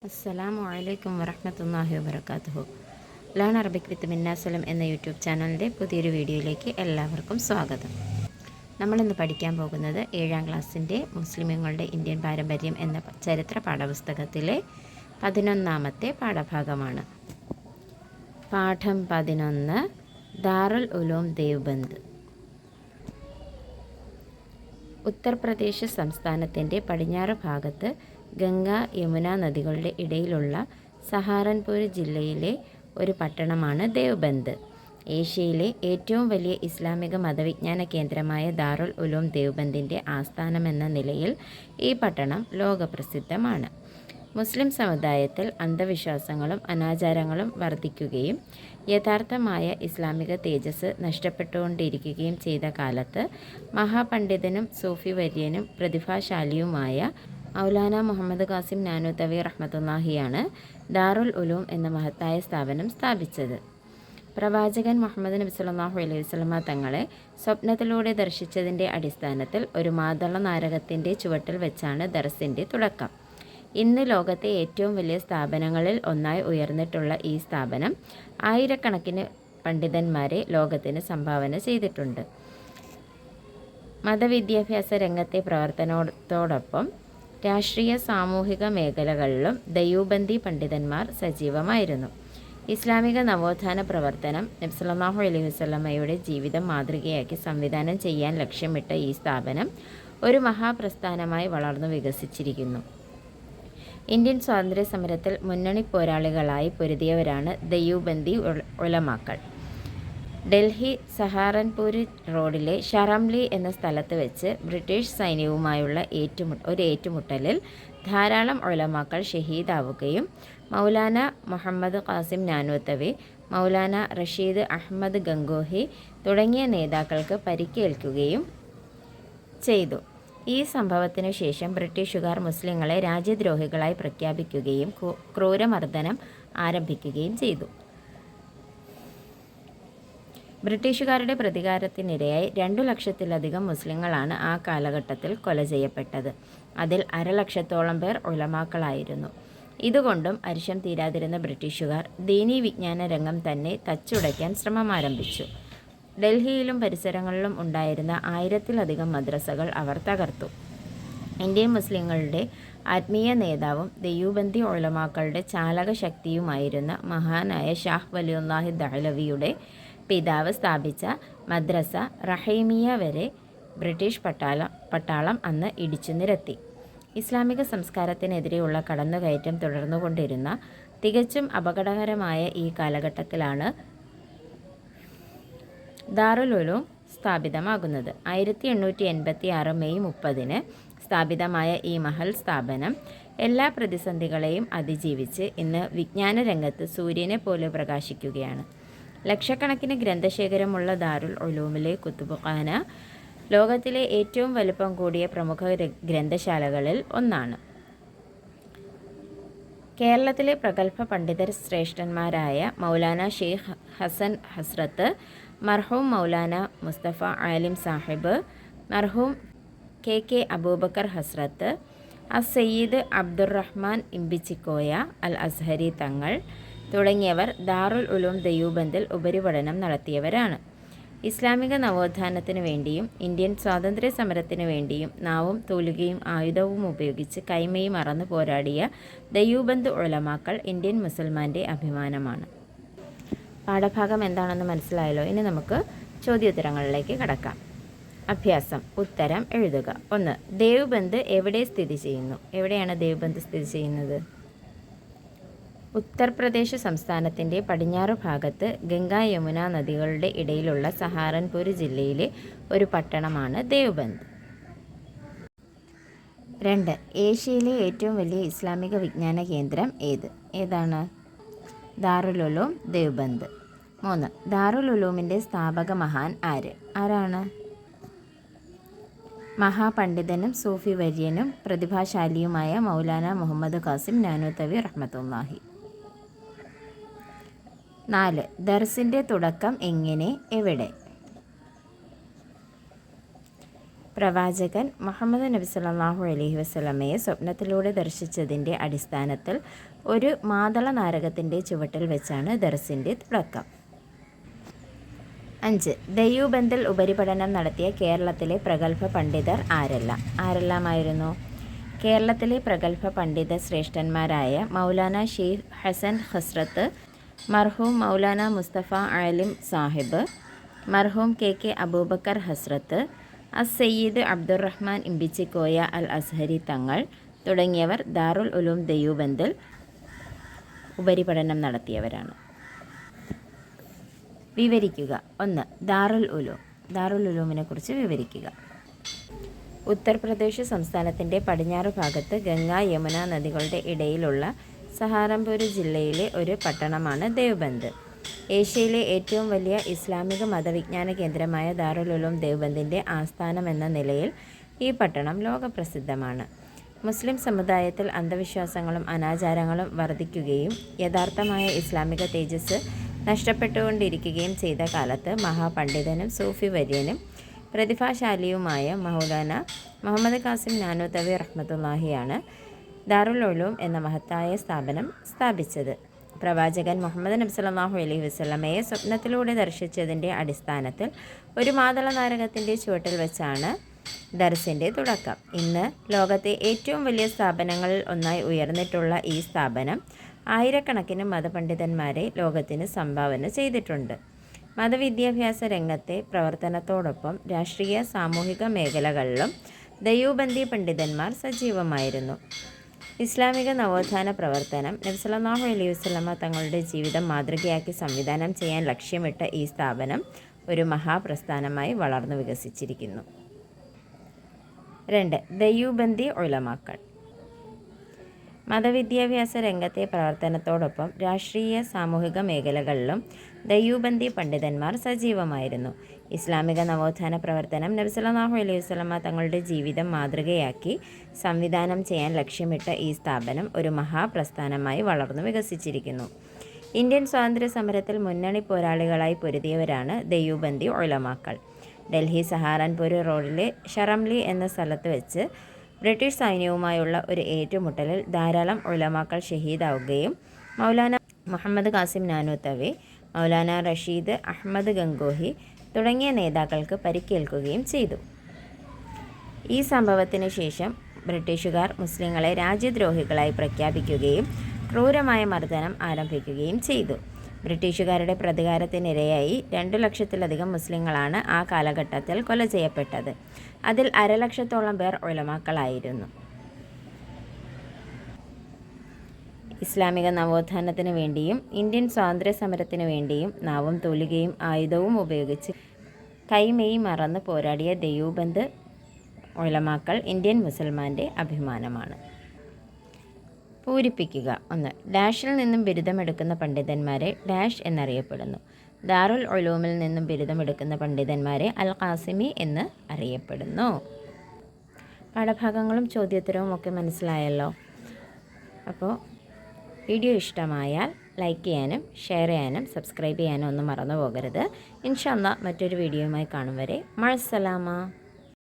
അസ്സലാമു അലൈക്കും വറഹ്മത്തുള്ളാഹി വബറകാതുഹു. ലേൺ അറബിക് വിത്ത് മിന്നാസലം എന്ന യൂട്യൂബ് ചാനലിൻ്റെ പുതിയൊരു വീഡിയോയിലേക്ക് എല്ലാവർക്കും സ്വാഗതം. നമ്മളിന്ന് പഠിക്കാൻ പോകുന്നത് 7ാം ക്ലാസ്സിൻ്റെ മുസ്ലിമുകളുടെ ഇന്ത്യൻ പാരമ്പര്യം എന്ന ചരിത്ര പാഠപുസ്തകത്തിലെ 11ാമത്തെ പാഠഭാഗമാണ്. പാഠം 11 ദാറുൽ ഉലൂം ദേവ്ബന്ദ്. ഉത്തർപ്രദേശ് സംസ്ഥാനത്തിൻ്റെ പടിഞ്ഞാറ് ഭാഗത്ത് ഗംഗ യമുന നദികളുടെ ഇടയിലുള്ള സഹാറൻപൂർ ജില്ലയിലെ ഒരു പട്ടണമാണ് ദേവ്ബന്ദ്. ഏഷ്യയിലെ ഏറ്റവും വലിയ ഇസ്ലാമിക മതവിജ്ഞാന കേന്ദ്രമായ ദാറുൽ ഉലൂം ദേവ്ബന്ദിൻ്റെ ആസ്ഥാനമെന്ന നിലയിൽ ഈ പട്ടണം ലോകപ്രസിദ്ധമാണ്. മുസ്ലിം സമുദായത്തിൽ അന്ധവിശ്വാസങ്ങളും അനാചാരങ്ങളും വർദ്ധിക്കുകയും യഥാർത്ഥമായ ഇസ്ലാമിക തേജസ് നഷ്ടപ്പെട്ടുകൊണ്ടിരിക്കുകയും ചെയ്ത കാലത്ത് മഹാപണ്ഡിതനും സൂഫി വര്യനും പ്രതിഭാശാലിയുമായ മൗലാന മുഹമ്മദ് ഖാസിം നാനൂത്തവി റഹ്മത്തുള്ളാഹിയാണ് ദാറുൽ ഉലൂം എന്ന മഹത്തായ സ്ഥാപനം സ്ഥാപിച്ചത്. പ്രവാചകൻ മുഹമ്മദ് നബി സല്ലല്ലാഹു അലൈഹി വസല്ലമ തങ്ങളെ സ്വപ്നത്തിലൂടെ ദർശിച്ചതിൻ്റെ അടിസ്ഥാനത്തിൽ ഒരു മാതള നാരകത്തിൻ്റെ ചുവട്ടിൽ വെച്ചാണ് ദർസിൻ്റെ തുടക്കം. ഇന്ന് ലോകത്തെ ഏറ്റവും വലിയ സ്ഥാപനങ്ങളിൽ ഒന്നായി ഉയർന്നിട്ടുള്ള ഈ സ്ഥാപനം ആയിരക്കണക്കിന് പണ്ഡിതന്മാരെ ലോകത്തിന് സംഭാവന ചെയ്തിട്ടുണ്ട്. മതവിദ്യാഭ്യാസ രംഗത്തെ പ്രവർത്തനത്തോടൊപ്പം രാഷ്ട്രീയ സാമൂഹിക മേഖലകളിലും ദയൂബന്ദി പണ്ഡിതന്മാർ സജീവമായിരുന്നു. ഇസ്ലാമിക നവോത്ഥാന പ്രവർത്തനം നബി സല്ലല്ലാഹു അലൈഹി വസല്ലമയുടെ ജീവിതം മാതൃകയാക്കി സംവിധാനം ചെയ്യാൻ ലക്ഷ്യമിട്ട ഈ സ്ഥാപനം ഒരു മഹാപ്രസ്ഥാനമായി വളർന്നു വികസിച്ചിരിക്കുന്നു. ഇന്ത്യൻ സ്വാതന്ത്ര്യ സമരത്തിൽ മുന്നണി പോരാളികളായി പൊരുതിയവരാണ് ദയൂബന്ദി ഉലമാക്കൾ. ഡൽഹി സഹാറൻപൂർ റോഡിലെ ഷറംലി എന്ന സ്ഥലത്ത് വെച്ച് ബ്രിട്ടീഷ് സൈന്യവുമായുള്ള ഏറ്റുമുട്ടലിൽ ധാരാളം ഉലമാക്കൾ ഷഹീദാവുകയും മൗലാന മുഹമ്മദ് ഖാസിം നാനൂത്തവി, മൗലാന റഷീദ് അഹമ്മദ് ഗംഗോഹി തുടങ്ങിയ നേതാക്കൾക്ക് പരിക്കേൽക്കുകയും ചെയ്തു. ഈ സംഭവത്തിനു ശേഷം ബ്രിട്ടീഷുകാർ മുസ്ലിങ്ങളെ രാജ്യദ്രോഹികളായി പ്രഖ്യാപിക്കുകയും ക്രൂരമർദ്ദനം ആരംഭിക്കുകയും ചെയ്തു. ബ്രിട്ടീഷുകാരുടെ പ്രതികാരത്തിനിരയായി 2 ലക്ഷത്തിലധികം മുസ്ലിങ്ങളാണ് ആ കാലഘട്ടത്തിൽ കൊല ചെയ്യപ്പെട്ടത്. അതിൽ 1,50,000 പേർ ഉലമാക്കളായിരുന്നു. ഇതുകൊണ്ടും അരിശം തീരാതിരുന്ന ബ്രിട്ടീഷുകാർ ദീനീ വിജ്ഞാന രംഗം തന്നെ തച്ചുടയ്ക്കാൻ ശ്രമം ആരംഭിച്ചു. ഡൽഹിയിലും പരിസരങ്ങളിലും ഉണ്ടായിരുന്ന 1000-ലധികം മദ്രസകൾ അവർ തകർത്തു. ഇന്ത്യൻ മുസ്ലിങ്ങളുടെ ആത്മീയ നേതാവും ദയൂബന്ദി ഉലമാക്കളുടെ ചാലക ശക്തിയുമായിരുന്ന മഹാനായ ഷാഹ് വലിയുല്ലാഹി ദഹ്ലവിയുടെ പിതാവ് സ്ഥാപിച്ച മദ്രസ റഹീമിയ വരെ ബ്രിട്ടീഷ് പട്ടാളം അന്ന് ഇടിച്ചു നിരത്തി. ഇസ്ലാമിക സംസ്കാരത്തിനെതിരെയുള്ള കടന്നുകയറ്റം തുടർന്നുകൊണ്ടിരുന്ന തികച്ചും അപകടകരമായ ഈ കാലഘട്ടത്തിലാണ് ദാറുൽ ഉലൂം സ്ഥാപിതമാകുന്നത്. 1886 മെയ് 30 സ്ഥാപിതമായ ഈ മഹൽ സ്ഥാപനം എല്ലാ പ്രതിസന്ധികളെയും അതിജീവിച്ച് ഇന്ന് വിജ്ഞാന രംഗത്ത് സൂര്യനെ പോലെ പ്രകാശിക്കുകയാണ്. ലക്ഷക്കണക്കിന് ഗ്രന്ഥശേഖരമുള്ള ദാറുൽ ഉലൂമിലെ കുത്തുബ്ഖാന ലോകത്തിലെ ഏറ്റവും വലുപ്പം കൂടിയ പ്രമുഖ ഗ്രന്ഥശാലകളിൽ ഒന്നാണ്. കേരളത്തിലെ പ്രഗത്ഭ പണ്ഡിതർ ശ്രേഷ്ഠന്മാരായ മൗലാന ഷെയ്ഖ് ഹസൻ ഹസ്രത്ത്, മർഹൂം മൗലാന മുസ്തഫ ആലിം സാഹിബ്, മർഹൂം കെ അബൂബക്കർ ഹസ്രത്ത്, സയ്യിദ് അബ്ദുറഹ്മാൻ ഇമ്പിച്ചിക്കോയ അൽ അസ്ഹരി തങ്ങൾ തുടങ്ങിയവർ ദാറുൽ ഉലൂം ദയൂബന്ദിൽ ഉപരിപഠനം നടത്തിയവരാണ്. ഇസ്ലാമിക നവോത്ഥാനത്തിനു വേണ്ടിയും ഇന്ത്യൻ സ്വാതന്ത്ര്യ സമരത്തിനു വേണ്ടിയും നാവും തൂലികയും ആയുധവും ഉപയോഗിച്ച് കൈമയും മറന്നു പോരാടിയ ദയൂബന്ദ് ഉലമാക്കൾ ഇന്ത്യൻ മുസൽമാൻ്റെ അഭിമാനമാണ്. പാഠഭാഗം എന്താണെന്ന് മനസ്സിലായല്ലോ. ഇനി നമുക്ക് ചോദ്യോത്തരങ്ങളിലേക്ക് കടക്കാം. അഭ്യാസം: ഉത്തരം എഴുതുക. 1. ദേവ്ബന്ദ് എവിടെ സ്ഥിതി ചെയ്യുന്നു? എവിടെയാണ് ദേവ്ബന്ദ് സ്ഥിതി ചെയ്യുന്നത്? ഉത്തർപ്രദേശ് സംസ്ഥാനത്തിൻ്റെ പടിഞ്ഞാറ് ഭാഗത്ത് ഗംഗ യമുന നദികളുടെ ഇടയിലുള്ള സഹാറൻപൂർ ജില്ലയിലെ ഒരു പട്ടണമാണ് ദേവ്ബന്ദ്. 2. ഏഷ്യയിലെ ഏറ്റവും വലിയ ഇസ്ലാമിക വിജ്ഞാന കേന്ദ്രം ഏതാണ്? ദാറുൽ ഉലൂം ദേവ്ബന്ദ്. 3. ദാറുൽ ഉലൂമിൻ്റെ സ്ഥാപക മഹാൻ ആരാണ്? മഹാപണ്ഡിതനും സൂഫി വര്യനും പ്രതിഭാശാലിയുമായ മൗലാന മുഹമ്മദ് ഖാസിം നാനൂത്തവി റഹ്മത്തുള്ളാഹി. 4. ദർസിൻ്റെ തുടക്കം എങ്ങനെ, എവിടെ? പ്രവാചകൻ മുഹമ്മദ് നബി സല്ലല്ലാഹു അലൈഹി വസല്ലമയെ സ്വപ്നത്തിലൂടെ ദർശിച്ചതിൻ്റെ അടിസ്ഥാനത്തിൽ ഒരു മാതള നാരകത്തിൻ്റെ ചുവട്ടിൽ വെച്ചാണ് ദർസിൻ്റെ തുടക്കം. 5. ദയൂബന്ദിൽ ഉപരിപഠനം നടത്തിയ കേരളത്തിലെ പ്രഗത്ഭ പണ്ഡിതർ ആരെല്ലാമായിരുന്നു? കേരളത്തിലെ പ്രഗത്ഭ പണ്ഡിത ശ്രേഷ്ഠന്മാരായ മൗലാന ഷെയ്ഖ് ഹസൻ ഹസ്രത്ത്, മർഹൂം മൗലാന മുസ്തഫ ആലിം സാഹിബ്, മർഹൂം KK അബൂബക്കർ ഹസ്രത്ത്, സയ്യിദ് അബ്ദുറഹ്മാൻ ഇമ്പിച്ചിക്കോയ അൽ അസ്ഹരി തങ്ങൾ തുടങ്ങിയവർ ദാറുൽ ഉലൂം ദയൂബന്ദിൽ ഉപരിപഠനം നടത്തിയവരാണ്. വിവരിക്കുക. 1. ദാറുൽ ഉലൂമിനെ കുറിച്ച് വിവരിക്കുക. ഉത്തർപ്രദേശ് സംസ്ഥാനത്തിൻ്റെ പടിഞ്ഞാറ് ഭാഗത്ത് ഗംഗ യമുന നദികളുടെ ഇടയിലുള്ള സഹാറൻപൂർ ജില്ലയിലെ ഒരു പട്ടണമാണ് ദേവ്ബന്ദ്. ഏഷ്യയിലെ ഏറ്റവും വലിയ ഇസ്ലാമിക മതവിജ്ഞാന കേന്ദ്രമായ ദാറുൽ ഉലൂം ദേവ്ബന്ദിൻ്റെ ആസ്ഥാനമെന്ന നിലയിൽ ഈ പട്ടണം ലോകപ്രസിദ്ധമാണ്. മുസ്ലിം സമുദായത്തിൽ അന്ധവിശ്വാസങ്ങളും അനാചാരങ്ങളും വർദ്ധിക്കുകയും യഥാർത്ഥമായ ഇസ്ലാമിക തേജസ് നഷ്ടപ്പെട്ടുകൊണ്ടിരിക്കുകയും ചെയ്ത കാലത്ത് മഹാപണ്ഡിതനും സൂഫി വര്യനും പ്രതിഭാശാലിയുമായ മൗലാന മുഹമ്മദ് ഖാസിം നാനൂത്തവി റഹ്മത്തുള്ളാഹിയാണ് ദാറുൽ ഉലൂം എന്ന മഹത്തായ സ്ഥാപനം സ്ഥാപിച്ചത്. പ്രവാചകൻ മുഹമ്മദ് നബി സല്ലല്ലാഹു അലൈഹി വസല്ലമയെ സ്വപ്നത്തിലൂടെ ദർശിച്ചതിൻ്റെ അടിസ്ഥാനത്തിൽ ഒരു മാതള നാരകത്തിൻ്റെ ചുവട്ടിൽ വെച്ചാണ് ദർസിൻ്റെ തുടക്കം. ഇന്ന് ലോകത്തെ ഏറ്റവും വലിയ സ്ഥാപനങ്ങളിൽ ഒന്നായി ഉയർന്നിട്ടുള്ള ഈ സ്ഥാപനം ആയിരക്കണക്കിന് മതപണ്ഡിതന്മാരെ ലോകത്തിന് സംഭാവന ചെയ്തിട്ടുണ്ട്. മതവിദ്യാഭ്യാസ രംഗത്തെ പ്രവർത്തനത്തോടൊപ്പം രാഷ്ട്രീയ സാമൂഹിക മേഖലകളിലും ദയൂബന്ദി പണ്ഡിതന്മാർ സജീവമായിരുന്നു. ഇസ്ലാമിക നവോത്ഥാന പ്രവർത്തനം നബി സല്ലല്ലാഹു അലൈഹി വസല്ലമ തങ്ങളുടെ ജീവിതം മാതൃകയാക്കി സംവിധാനം ചെയ്യാൻ ലക്ഷ്യമിട്ട ഈ സ്ഥാപനം ഒരു മഹാപ്രസ്ഥാനമായി വളർന്നു വികസിച്ചിരിക്കുന്നു. 2. ദയൂബന്ദി ഉലമാക്കൾ. മതവിദ്യാഭ്യാസ രംഗത്തെ പ്രവർത്തനത്തോടൊപ്പം രാഷ്ട്രീയ സാമൂഹിക മേഖലകളിലും ദയൂബന്ദി പണ്ഡിതന്മാർ സജീവമായിരുന്നു. ഇസ്ലാമിക നവോത്ഥാന പ്രവർത്തനം നബി സല്ലല്ലാഹു അലൈഹി വസല്ലമ തങ്ങളുടെ ജീവിതം മാതൃകയാക്കി സംവിധാനം ചെയ്യാൻ ലക്ഷ്യമിട്ട ഈ സ്ഥാപനം ഒരു മഹാപ്രസ്ഥാനമായി വളർന്നു വികസിച്ചിരിക്കുന്നു. ഇന്ത്യൻ സ്വാതന്ത്ര്യ സമരത്തിൽ മുന്നണി പോരാളികളായി പൊരുതിയവരാണ് ദയൂബന്ദി ഉലമാക്കൾ. ഡൽഹി സഹാറൻപൂർ റോഡിലെ ഷറംലി എന്ന സ്ഥലത്ത് വെച്ച് ബ്രിട്ടീഷ് സൈന്യവുമായുള്ള ഒരു ഏറ്റുമുട്ടലിൽ ധാരാളം ഉലമാക്കൾ ഷഹീദാവുകയും മൗലാന മുഹമ്മദ് ഖാസിം നാനൂത്തവി, മൗലാന റഷീദ് അഹമ്മദ് ഗംഗോഹി തുടങ്ങിയ നേതാക്കൾക്ക് പരിക്കേൽക്കുകയും ചെയ്തു. ഈ സംഭവത്തിന് ശേഷം ബ്രിട്ടീഷുകാർ മുസ്ലിങ്ങളെ രാജ്യദ്രോഹികളായി പ്രഖ്യാപിക്കുകയും ക്രൂരമായ മർദ്ദനം ആരംഭിക്കുകയും ചെയ്തു. ബ്രിട്ടീഷുകാരുടെ പ്രതികാരത്തിനിരയായി 2 ലക്ഷത്തിലധികം മുസ്ലിങ്ങളാണ് ആ കാലഘട്ടത്തിൽ കൊല ചെയ്യപ്പെട്ടത്. അതിൽ 1,50,000 പേർ ഉലമാക്കളായിരുന്നു. ഇസ്ലാമിക നവോത്ഥാനത്തിനു വേണ്ടിയും ഇന്ത്യൻ സ്വാതന്ത്ര്യ സമരത്തിനു വേണ്ടിയും നാവും തൂലികയും ആയുധവും ഉപയോഗിച്ച് കൈമെയ് മറന്ന് പോരാടിയ ദയൂബന്ദ് ഉലമാക്കൾ ഇന്ത്യൻ മുസൽമാൻ്റെ അഭിമാനമാണ്. പൂരിപ്പിക്കുക. 1. ഡാഷിൽ നിന്നും ബിരുദമെടുക്കുന്ന പണ്ഡിതന്മാരെ ഡാഷ് എന്നറിയപ്പെടുന്നു. ദാറുൽ ഉലൂമിൽ നിന്നും ബിരുദമെടുക്കുന്ന പണ്ഡിതന്മാരെ അൽ ഖാസിമി എന്ന് അറിയപ്പെടുന്നു. പാഠഭാഗങ്ങളും ചോദ്യോത്തരവും ഒക്കെ മനസ്സിലായല്ലോ. അപ്പോൾ വീഡിയോ ഇഷ്ടമായാൽ ലൈക്ക് ചെയ്യാനും ഷെയർ ചെയ്യാനും സബ്സ്ക്രൈബ് ചെയ്യാനും ഒന്നും മറന്നു പോകരുത്. ഇൻഷാ അല്ലാഹ് മറ്റൊരു വീഡിയോയുമായി കാണും വരെ മഅസ്സലാമ.